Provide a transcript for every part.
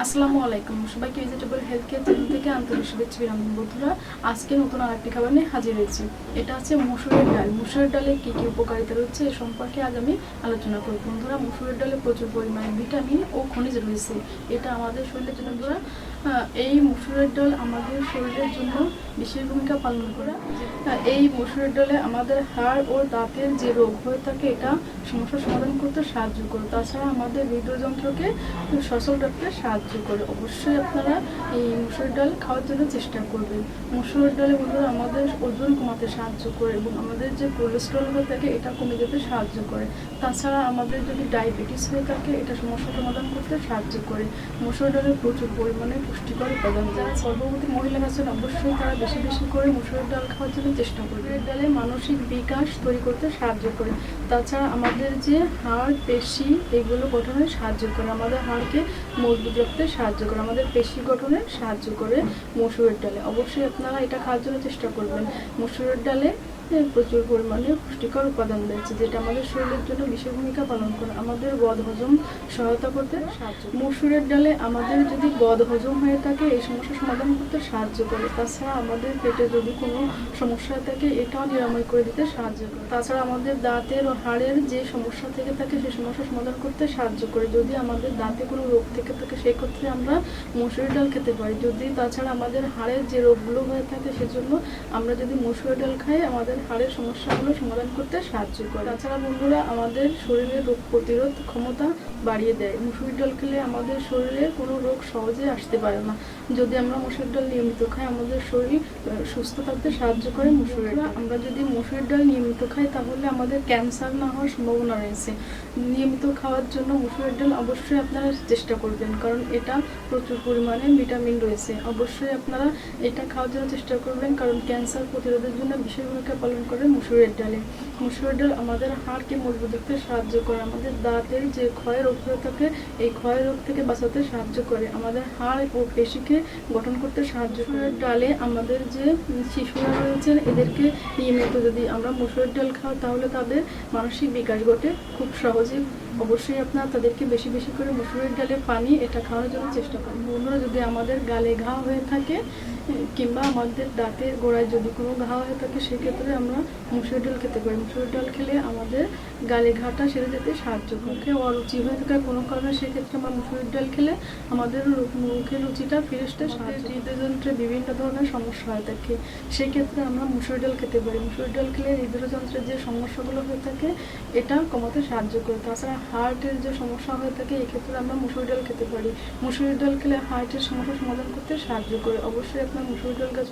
আসসালামু আলাইকুম সবাইকে ভেজিটেবল হেলথ কেয়ার চ্যানেল থেকে আন্তরিক শুভেচ্ছা বিরাম বন্ধুরা। আজকে নতুন আরেকটি খাবার নিয়ে হাজির হয়েছি। এটা হচ্ছে মসুরের ডাল। মসুরের ডালে কি কি উপকারিতা রয়েছে এ সম্পর্কে আজ আমি আলোচনা করব। বন্ধুরা, মসুরের ডালে প্রচুর পরিমাণে ভিটামিন ও খনিজ রয়েছে। এটা আমাদের শরীরের জন্য বন্ধুরা এই মসুরের ডাল আমাদের শরীরের জন্য বিশেষ ভূমিকা পালন করে। এই মসুরের ডালে আমাদের হাড় ও দাঁতের যে রোগ হয়ে থাকে এটা সমস্যার সমাধান করতে সাহায্য করে। তাছাড়া আমাদের হৃদযন্ত্রকে সচল রাখতে সাহায্য করে। অবশ্যই আপনারা এই মসুরের ডাল খাওয়ার জন্য চেষ্টা করবেন। মসুরের ডালে বন্ধুরা আমাদের ওজন কমাতে সাহায্য করে এবং আমাদের যে কোলেস্ট্রল হয়ে থাকে এটা কমে যেতে সাহায্য করে। তাছাড়া আমাদের যদি ডায়াবেটিস হয়ে থাকে এটা সমস্যা সমাধান করতে সাহায্য করে। মসুর ডালে প্রচুর পরিমাণে পুষ্টিকর উপাদান। যারা গর্ভবতী মহিলা আছেন অবশ্যই তারা বেশি বেশি করে মসুরের ডাল খাওয়ার জন্য চেষ্টা করবে। মসুরের ডালে মানসিক বিকাশ তৈরি করতে সাহায্য করে। তাছাড়া আমাদের যে হাড় পেশি এগুলো গঠনে সাহায্য করে, আমাদের হাড়কে মজবুত রাখতে সাহায্য করে, আমাদের পেশি গঠনে সাহায্য করে মসুরের ডালে। অবশ্যই আপনারা এটা খাওয়ার জন্য চেষ্টা করবেন। মসুরের ডালে প্রচুর পরিমাণে পুষ্টিকর উপাদান রয়েছে যেটা আমাদের শরীরের জন্য বিশেষ ভূমিকা পালন করে, আমাদের বদহজম সহায়তা করতে সাহায্য করে। মসুরের ডালে আমাদের যদি বদহজম হয়ে থাকে এই সমস্যা সমাধান করতে সাহায্য করে। তাছাড়া আমাদের পেটে যদি কোনো সমস্যা থাকে এটাও নিরাময় করে দিতে সাহায্য করে। তাছাড়া আমাদের দাঁতের ও হাড়ের যে সমস্যা থেকে থাকে সেই সমস্যা সমাধান করতে সাহায্য করে। যদি আমাদের দাঁতে কোনো রোগ থেকে থাকে সেই ক্ষেত্রে আমরা মসুরের ডাল খেতে পারি। যদি তাছাড়া আমাদের হাড়ের যে রোগগুলো হয়ে থাকে সেজন্য আমরা যদি মসুরের ডাল খাই আমাদের হাড়ের সমস্যাগুলো সমাধান করতে সাহায্য করে। তাছাড়া বন্ধুরা আমাদের শরীরের রোগ প্রতিরোধ ক্ষমতা বাড়িয়ে দেয়। মসুর ডাল খেলে আমাদের শরীরে কোনো রোগ সহজে আসতে পারে না। যদি আমরা মসুর ডাল নিয়মিত খাই আমাদের শরীর সুস্থ থাকতে সাহায্য করে মসুরের ডাল। আমরা যদি মসুর ডাল নিয়মিত খাই তাহলে আমাদের ক্যান্সার না হওয়ার সম্ভাবনা রয়েছে। নিয়মিত খাওয়ার জন্য মসুরের ডাল অবশ্যই আপনারা চেষ্টা করবেন, কারণ এটা প্রচুর পরিমাণে ভিটামিন রয়েছে। অবশ্যই আপনারা এটা খাওয়ার জন্য চেষ্টা করবেন, কারণ ক্যান্সার প্রতিরোধের জন্য বিশেষ ভূমিকা পালন করে মসুরের ডালে। মসুরের ডাল আমাদের হাড়কে মজবুত রাখতে সাহায্য করে, আমাদের দাঁতের যে ক্ষয় রোগ হয়ে থাকে এই ক্ষয় রোগ থেকে বাঁচাতে সাহায্য করে, আমাদের হাড় ও পেশিকে গঠন করতে সাহায্য করে। ডালে আমাদের যে শিশুরা রয়েছেন এদেরকে নিয়মিত যদি আমরা মসুরের ডাল খাওয়া তাহলে তাদের মানসিক বিকাশ ঘটে খুব সহজেই। অবশ্যই আপনারা তাদেরকে বেশি বেশি করে মসুরের ডালে পানি এটা খাওয়ানোর জন্য চেষ্টা করেন। বন্ধুরা, যদি আমাদের গালে ঘা হয়ে থাকে কিংবা আমাদের দাঁতের গোড়ায় যদি কোনো ঘা হয়ে থাকে সেক্ষেত্রে আমরা মসুরের ডাল খেতে পারি। মসুরের ডাল খেলে আমাদের গালে ঘাটা সেরে যেতে সাহায্য করে। মুখে অরুচি হয়ে থাকে কোনো কারণে সেক্ষেত্রে আমরা মসুরের ডাল খেলে আমাদের মুখের রুচিটা ফিরে আসতে সাহায্য। হৃদযন্ত্রে বিভিন্ন ধরনের সমস্যা হয়ে থাকে সেক্ষেত্রে আমরা মসুরের ডাল খেতে পারি। মসুরের ডাল খেলে হৃদযন্ত্রের যে সমস্যাগুলো হয়ে থাকে এটা কমাতে সাহায্য করে। তাছাড়া হার্টের যে সমস্যা হয়ে থাকে এক্ষেত্রে আমরা মসুর ডাল খেতে পারি। মসুর ডাল খেলে হার্টের সমস্যা সমাধান করতে সাহায্য করে। অবশ্যই আপনার মসুর ডাল গাছ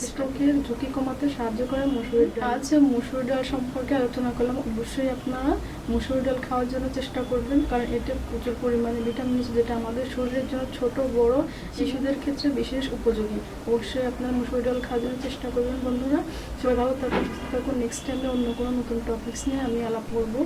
স্ট্রোকের ঝুঁকি কমাতে সাহায্য করে মসুর ডাল। আজ মসুর ডাল সম্পর্কে আলোচনা করলাম। অবশ্যই আপনারা মসুর ডাল খাওয়ার জন্য চেষ্টা করবেন, কারণ এতে প্রচুর পরিমাণে ভিটামিন আছে যেটা আমাদের শরীরের জন্য ছোট বড় শিশুদের ক্ষেত্রে বিশেষ উপযোগী। অবশ্যই আপনারা মসুর ডাল খাওয়ার জন্য চেষ্টা করবেন। বন্ধুরা, সবাই ভালো থাকুন, সুস্থ থাকুন। নেক্সট টাইমে অন্য কোনো নতুন টপিকস নিয়ে আমি আলাপ করবো।